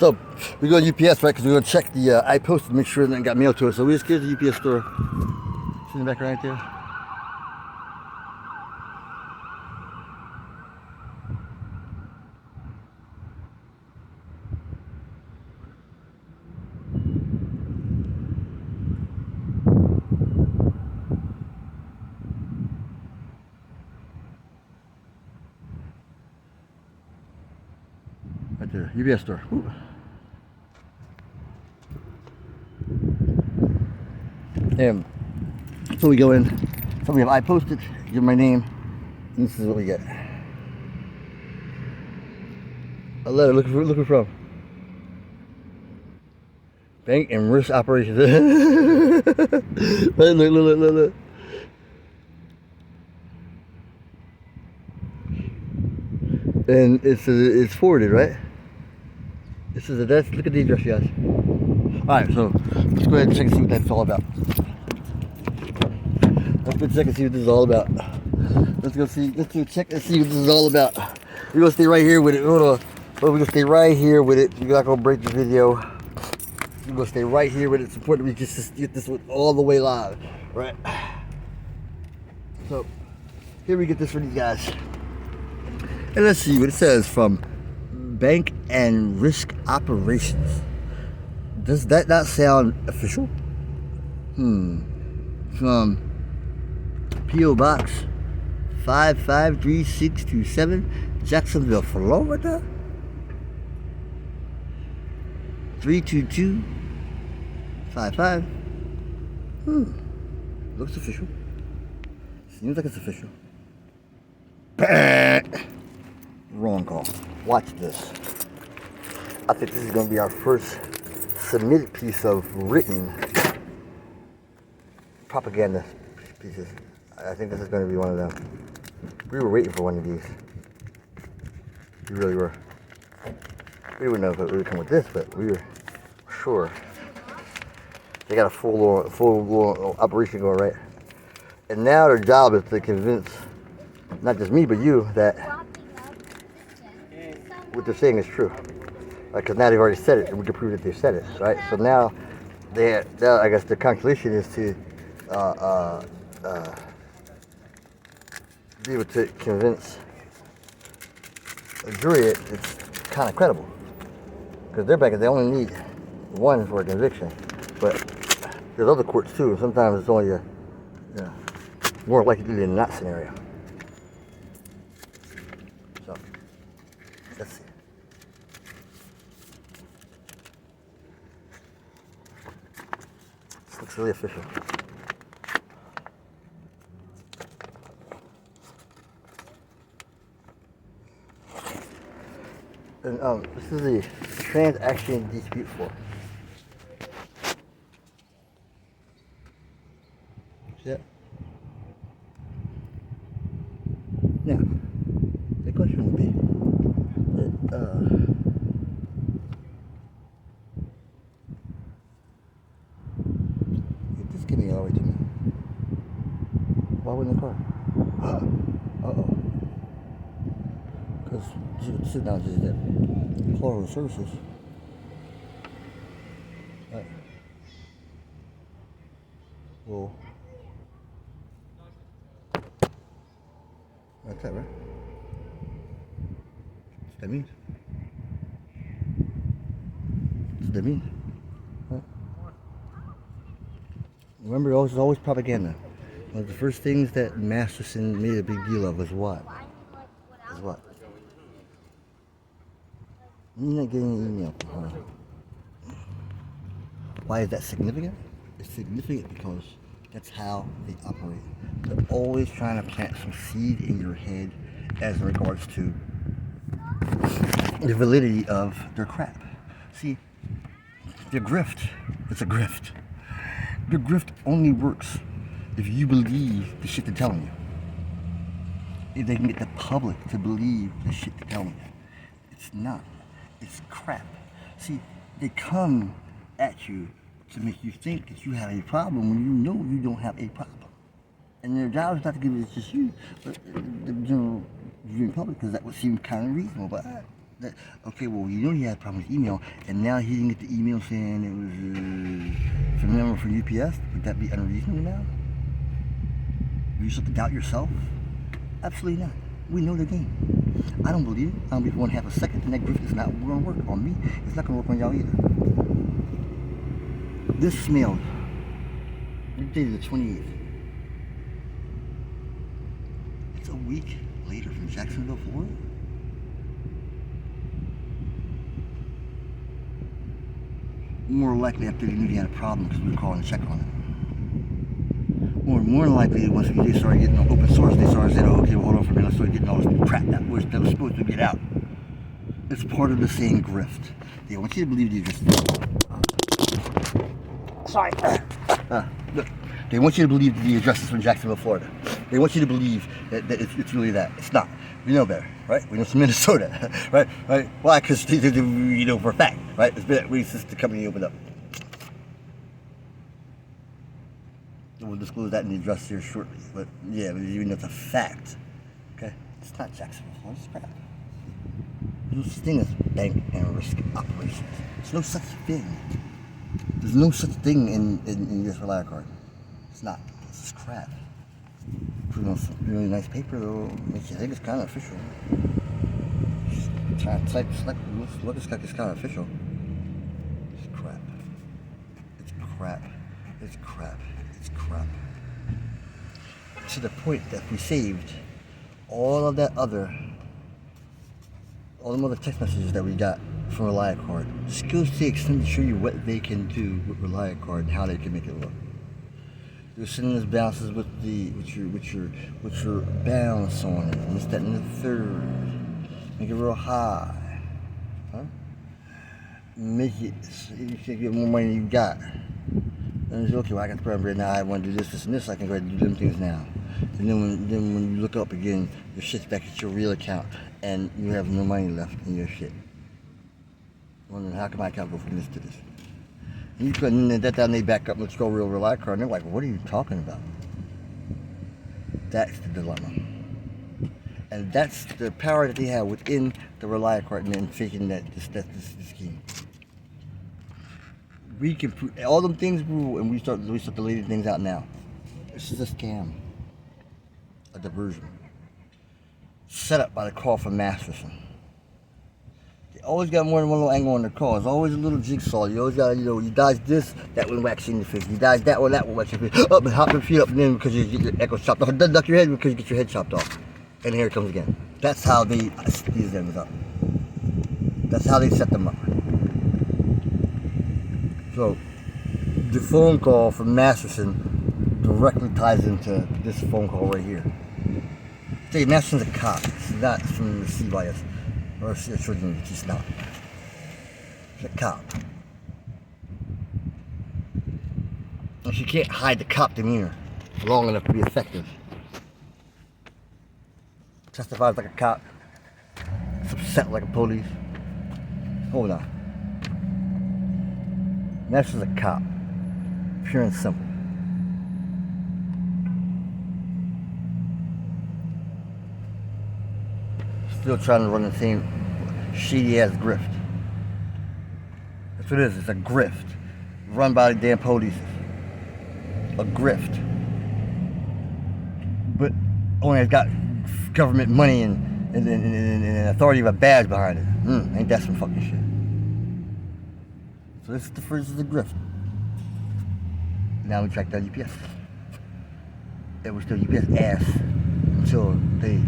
So we go to UPS, right? Because we're gonna check the I posted, make sure that it got mailed to us. So we just go to the UPS store. See in the back right there. Right there, UPS store. Ooh. And so we go in. So we have I posted, give my name, and this is what we get. A letter looking from Bank and Risk Operations. Look. And it's forwarded, right? This is address. Look at the address, guys. Alright, so let's go ahead and check and see what that's all about. Let's go check and see what this is all about. Let's check and see what this is all about. We're gonna stay right here with it. We're gonna stay right here with it. We're not gonna break the video. We're gonna stay right here with it. It's important we just get this one all the way live. Right? So here we get this for these guys. And let's see what it says from Bank and Risk Operations. Does that not sound official? From P.O. Box 553627, Jacksonville, Florida 32255. Looks official. Seems like it's official. Wrong call. Watch this. I think this is going to be our first submitted piece of written propaganda pieces. I think this is going to be one of them. We were waiting for one of these. We really were. We didn't know if it would come with this, but we were sure. They got a full operation going, right? And now their job is to convince not just me, but you, that what they're saying is true. Because now they've already said it, and we can prove that they said it, right? So now, I guess the calculation is to be able to convince a jury it's kind of credible. Because they're back, they only need one for a conviction. But there's other courts too. Sometimes it's only more likely than not scenario. So, let's see. This looks really official. And this is the transaction dispute form. See that? Now, the question would be that if this gave me all the way to me, why wouldn't the car? Uh-oh. Because sit down just that Colorado Services. Right. Well, that's that, right? That's what that means. That's what that means. Right? Remember, it's always propaganda. One of the first things that Masterson made a big deal of was what? You're not getting an email. Why is that significant? It's significant because that's how they operate. They're always trying to plant some seed in your head as in regards to the validity of their crap. See, the grift, it's a grift. The grift only works if you believe the shit they're telling you. If they can get the public to believe the shit they're telling you. It's not. It's crap. See, they come at you to make you think that you have a problem when you know you don't have a problem. And their job is not to give it to just you, but the general viewing public, because that would seem kind of reasonable. But That, okay, well, you know he had a problem with email, and now he didn't get the email saying it was from them or from UPS. Would that be unreasonable now? Would you start to doubt yourself? Absolutely not. We know the game. I don't believe it. I don't believe for 1/2 a second. And that grift is not going to work on me. It's not going to work on y'all either. This mailed. We dated the 28th. It's a week later from Jacksonville, Florida. More likely after they knew he had a problem because we were calling to check on it. Or more than likely, once they started getting on open source, they started saying, oh, okay, well, hold on for a minute, let's start getting all this crap that was supposed to get out. It's part of the same grift. They want you to believe you just... Sorry. Look, they want you to believe the address is from Jacksonville, Florida. They want you to believe that it's really that. It's not. We know better, right? We know it's Minnesota, right? Right? Why? Because you know for a fact, right? It's been since the company opened up. We'll disclose that in the address here shortly. But yeah, even though it's a fact, okay? It's not Jacksonville, Florida. It's crap. There's no such thing as bank and risk operations. There's no such thing. There's no such thing in US Reliant Card. It's not. It's just crap. Put on some really nice paper though, makes you think it's kind of official. It's like it's kind of official. It's crap. It's crap. It's crap. It's crap. To the point that we saved all of that other, all the other text messages that we got from Reliant Card. Just goes to the extent to show you what they can do with Reliant Card and how they can make it look. You're sending us bounces with your balance on it, and this, that, and the third. Make it real high, huh? Make it so you can get more money than you got. And it's okay. Well, I got the program right now. I want to do this, and this. I can go ahead and do them things now. And then when you look up again, your shit's back at your real account, and you have no money left in your shit. Wondering how can my account go from this to this? And you couldn't, and that time they back up, let's go real Reliant Card, and they're like, what are you talking about? That's the dilemma. And that's the power that they have within the Reliant Card and then faking that this scheme. We can put all them things grew, and we start deleting things out now. This is a scam, a diversion, set up by the call from Masterson. Always got more than one little angle on the call. It's always a little jigsaw. You always got, you dodge this, that one whacks you in the face. You dodge that one whacks your face. Up and hop your feet up and then because you get your echo chopped off. Duck your head because you get your head chopped off. And here it comes again. That's how they these them up. That's how they set them up. So the phone call from Masterson directly ties into this phone call right here. See, Masterson's a cop. He's not from the CYS. Or children, he's not. He's a cop. And she can't hide the cop demeanor long enough to be effective. Testifies like a cop. It's upset like a police. Hold on. That's just a cop. Pure and simple. Still trying to run the same shady ass grift. That's what it is. It's a grift run by the damn police. A grift, but only has got government money and authority of a badge behind it. Ain't that some fucking shit? So this is the first of the grift. Now we track down UPS. It was still UPS ass until they.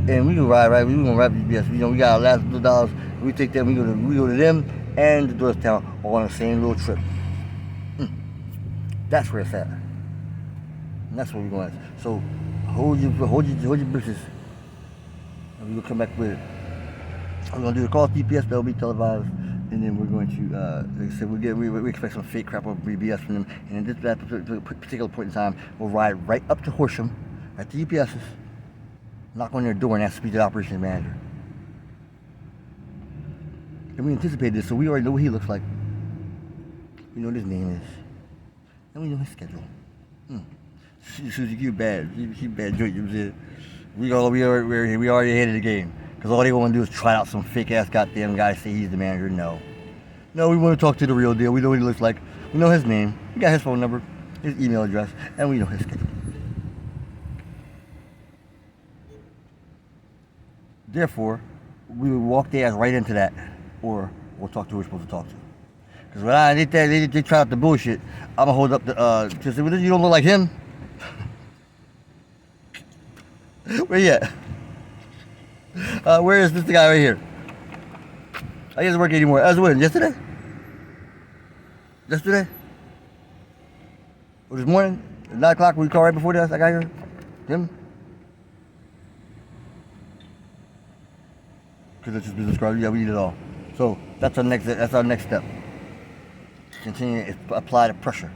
And we can ride, right? We gonna ride with UPS. You know, we got our last little dollars. We take them. We go to them and the Doylestown all on the same little trip. That's where it's at. And that's where we're going. So hold your britches, and we will come back with it. We're gonna do the call to UPS. That'll be televised, and then we're going to, like I said, we expect some fake crap or BS from them. And at that particular point in time, we'll ride right up to Horsham at the UPS's. Knock on their door and ask to speak to the operations manager. And we anticipated this, so we already know what he looks like. We know what his name is. And we know his schedule. Susie, you bad. She bad joint, you said. We already ahead of the game. Because all they want to do is try out some fake ass goddamn guy to say he's the manager. No. No, we want to talk to the real deal. We know what he looks like. We know his name. We got his phone number, his email address, and we know his schedule. Therefore, we would walk their ass right into that, or we'll talk to who we're supposed to talk to. Because when I did that, they try out the bullshit. I'm gonna hold up the just say, well, you don't look like him. Where you at? Where is this guy right here? He doesn't work anymore. As when? Yesterday? Yesterday? Or this morning? At 9 o'clock when you called right before that? I got here? Him? Because it's just business card. Yeah, we need it all. So that's our next step. Continue to apply the pressure.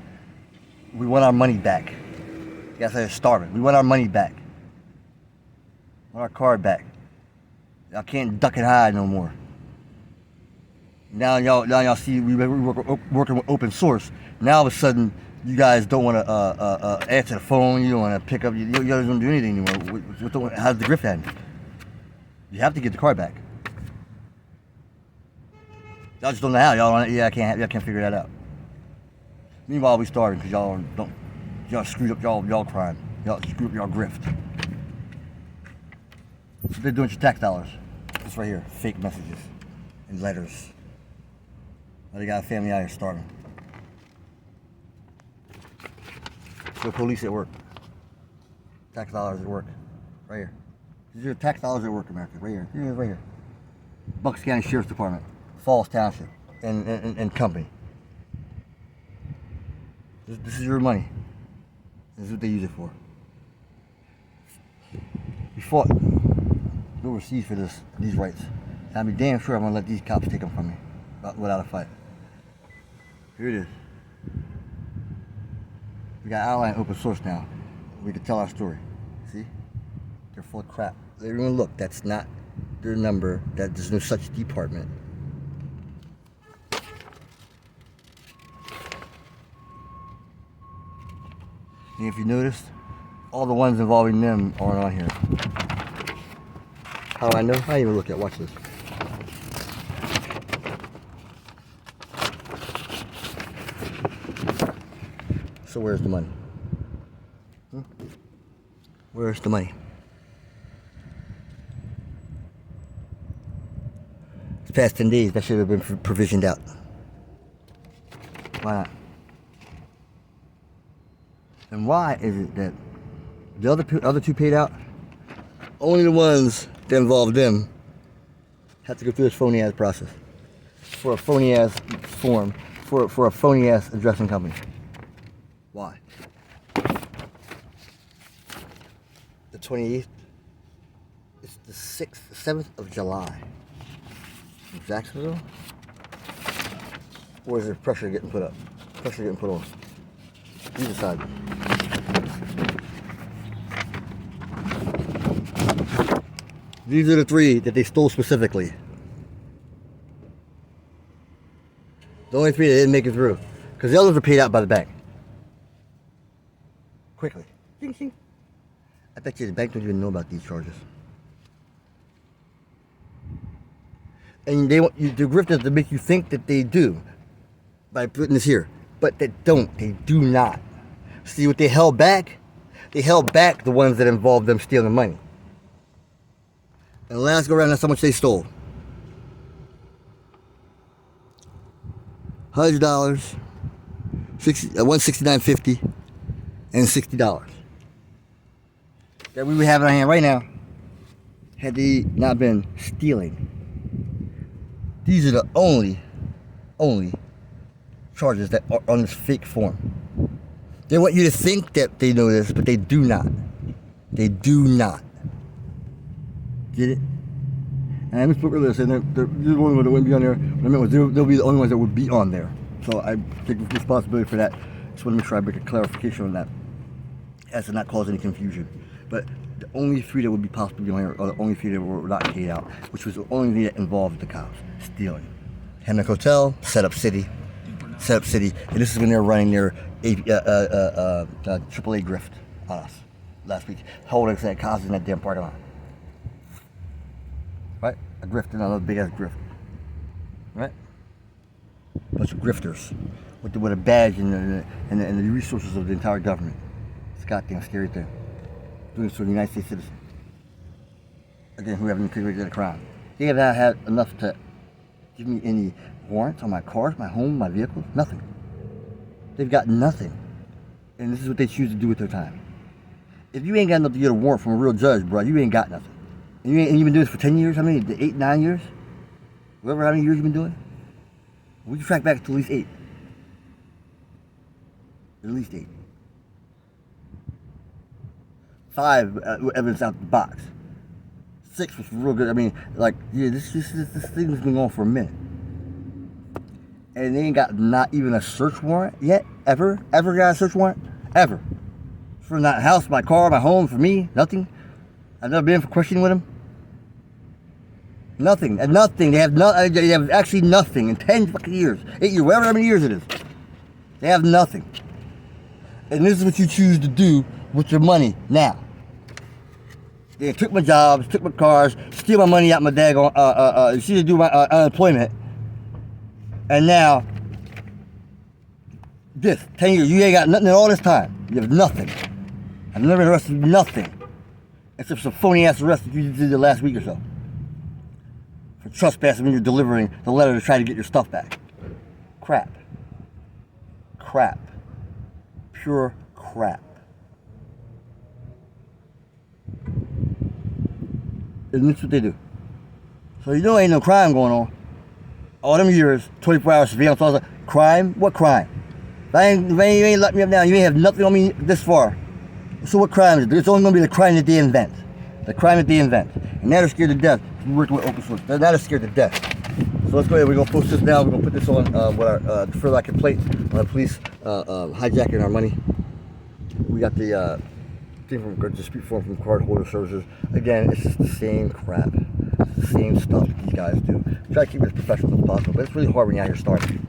We want our money back. You guys are starving. We want our money back. We want our card back. Y'all can't duck and hide no more. Now y'all see we working with open source. Now all of a sudden you guys don't want to answer the phone. You don't want to pick up. You don't want to do anything anymore. How's the grift end? You have to get the card back. Y'all just don't know how. I can't figure that out. Meanwhile, we starving because y'all screwed up y'all crime. Y'all screwed up y'all grift. So they're doing your tax dollars. This right here, fake messages and letters. Now they got a family out here starving. The police at work. Tax dollars at work. Right here. These are your tax dollars at work, America. Right here. Here it is, right here. Bucks County Sheriff's Department. Falls Township. And company. This is your money. This is what they use it for. We fought overseas for these rights. And I'll be damn sure I'm gonna let these cops take them from me without a fight. Here it is. We got Outline open source now. We can tell our story. See? They're full of crap. Everyone look, that's not their number. There's no such department. And if you noticed, all the ones involving them aren't on here. How do I know? I didn't even look at. Watch this. So where's the money? Where's the money? It's past 10 days. That should have been provisioned out. Why not? And why is it that the other two paid out? Only the ones that involved them have to go through this phony ass process for a phony ass form for a phony ass addressing company. Why? The 28th. It's the 7th of July. In Jacksonville? Or is there pressure getting put up? Pressure getting put on? You decide. These are the three that they stole specifically. The only three that didn't make it through. Because the others were paid out by the bank. Quickly. Ding, ding. I bet you the bank don't even know about these charges. And they want you, the grifters, to make you think that they do by putting this here. But they don't. They do not. See what they held back? They held back the ones that involved them stealing money. And the last go around, that's how much they stole. $100, $169.50, and $60 that we would have in our hand right now had they not been stealing. These are the only charges that are on this fake form. They want you to think that they know this, but they do not. They do not. Get it? And I misspoke earlier saying they're the only ones that wouldn't be on there. What I meant was they'll be the only ones that would be on there. So I take responsibility for that. Just want to make sure I make a clarification on that, as to not cause any confusion. But the only three that would be possibly on here are the only three that were not paid out, which was the only thing that involved the cops stealing. Hammock Hotel, Setup City, and this is when they're running their AAA grift on us last week, holding us at causes in that damn parking lot. A grift, another big ass grift. Right? Bunch of grifters with a badge and the resources of the entire government. It's a goddamn scary thing. Doing this to a United States citizen. Again, who haven't committed a crime. They have not had enough to give me any warrants on my cars, my home, my vehicles, nothing. They've got nothing. And this is what they choose to do with their time. If you ain't got enough to get a warrant from a real judge, bro, you ain't got nothing. And you've been doing this for 10 years? How many? 8, 9 years? Whatever, how many years you've been doing? We can track back to at least 8. At least 8. 5 evidence out the box. 6 was real good. I mean, like, yeah, this thing has been going for a minute. And they ain't got not even a search warrant yet? Ever got a search warrant? Ever. For not house, my car, my home, for me, nothing. I've never been in for questioning with them. Nothing. And nothing. They have actually nothing in 10 fucking years. 8 years, whatever how many years it is. They have nothing. And this is what you choose to do with your money now. They took my jobs, took my cars, steal my money out my daggone, see to do my unemployment. And now, this, 10 years, you ain't got nothing in all this time. You have nothing. I've never been arrested, nothing. Except some phony ass arrest that you did the last week or so. For trespassing when you're delivering the letter to try to get your stuff back. Crap. Crap. Pure crap. And that's what they do. So you know ain't no crime going on. All them years, 24 hours surveillance, all that. Crime? What crime? If you ain't let me up now, you ain't have nothing on me this far. So what crime is it? It's only going to be the crime that they invent. The crime that they invent. And now they're scared to death. We're working with open source. Now they're scared to death. So let's go ahead. We're going to post this now. We're going to put this on with our further our complaint on the police hijacking our money. We got the thing from dispute form from cardholder services. Again, it's just the same crap. It's the same stuff that these guys do. Try to keep it as professional as possible, but it's really hard when you're out here starving.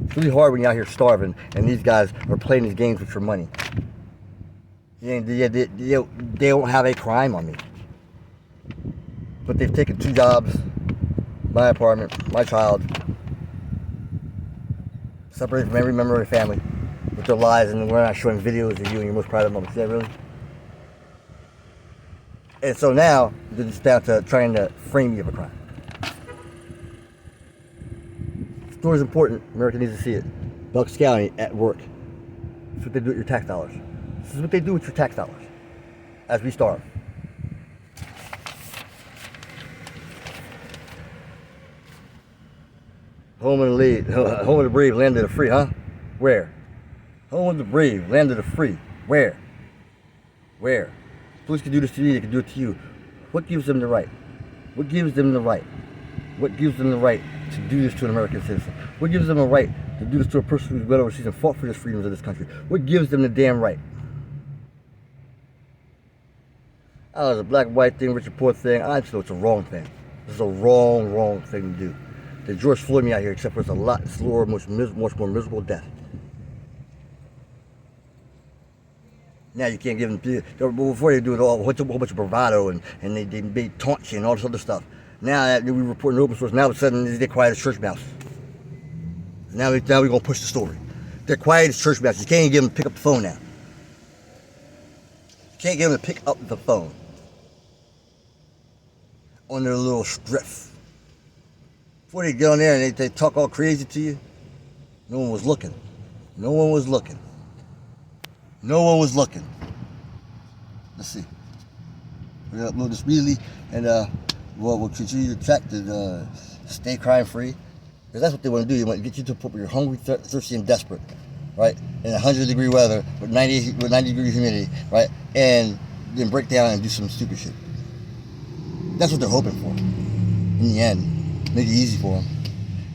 It's really hard when you're out here starving and these guys are playing these games with your money. They don't have a crime on me. But they've taken 2 jobs, my apartment, my child, separated from every member of the family with their lies, and we're not showing videos of you and your most private moments. Is that really? And so now, they're just down to trying to frame me of a crime. The story's important. America needs to see it. Bucks County at work. That's what they do with your tax dollars. This is what they do with your tax dollars as we starve. Home of the brave, land of the free, huh? Where? Home of the brave, land of the free. Where? Where? Police can do this to you, they can do it to you. What gives them the right? What gives them the right? What gives them the right to do this to an American citizen? What gives them a right to do this to a person who's went overseas and fought for the freedoms of this country? What gives them the damn right? Oh, it's a black and white thing, rich and poor thing. I just know it's a wrong thing. This is a wrong thing to do. The George Floyd me out here, except for it's a lot slower, much more miserable death. Now you can't give them, before they do it all, a whole bunch of bravado and they taunt you and all this other stuff. Now that we report in open source, now all of a sudden they're quiet as church mouse. Now we're going to push the story. They're quiet as church mouse. You can't even get them to pick up the phone now. You can't get them to pick up the phone on their little strip. Before they get on there and they talk all crazy to you, no one was looking. No one was looking. No one was looking. Let's see. We're going to upload this immediately and we'll continue to track to stay crime free. Because that's what they want to do. They want to get you to a point where you're hungry, thirsty, and desperate, right? In 100-degree weather with 90-degree humidity, right? And then break down and do some stupid shit. That's what they're hoping for. In the end, make it easy for them.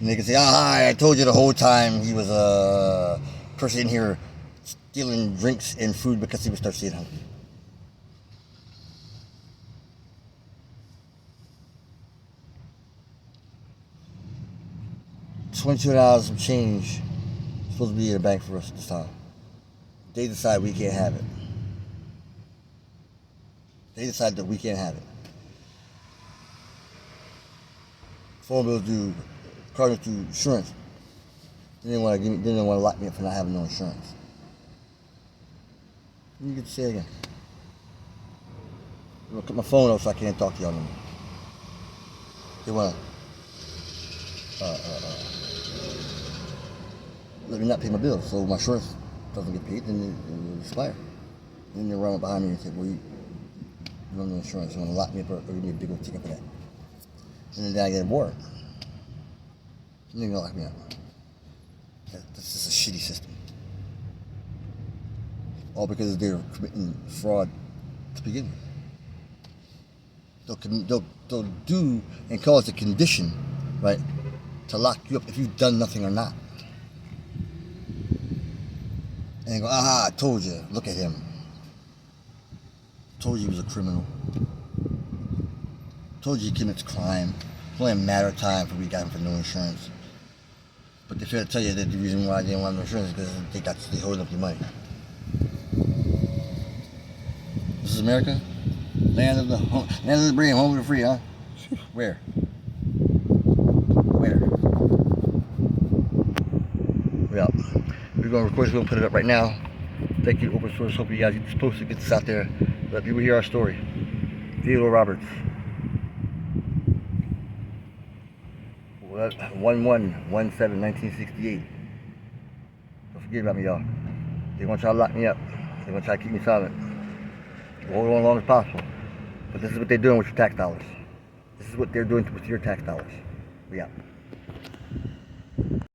And they can say, I told you the whole time he was a person in here stealing drinks and food because he was thirsty and hungry. $22 of change supposed to be in the bank for us this time. They decide we can't have it. They decide that we can't have it. phone bills due, car notes due, insurance. They didn't want to lock me up for not having no insurance. You get to say it again. I'm gonna cut my phone off so I can't talk to y'all anymore. They wanna let me not pay my bills, so my insurance doesn't get paid, then it will expire. Then they run up behind me and say, well, you don't have insurance, you want to lock me up or give me a big old ticket for that. And then I get a warrant. And they're going to lock me up. This is a shitty system. All because they're committing fraud to begin with. They'll do and cause a condition, right, to lock you up if you've done nothing or not. And they go, I told you, look at him. Told you he was a criminal. Told you he commits crime. It's only a matter of time for we got him for no insurance. But they fail to tell you that the reason why they didn't want no insurance is because they holding up your money. This is America? Land of the brave, home of the free, huh? Where? Yeah. We're going to record this, we're going to put it up right now. Thank you, Open Source. Hope you guys get this posted, get this out there. Let people hear our story. Theodore Roberts. 11/17/1968. Don't forget about me, y'all. They're going to try to lock me up. They're going to try to keep me silent. Hold on as long as possible. But this is what they're doing with your tax dollars. This is what they're doing with your tax dollars. We out.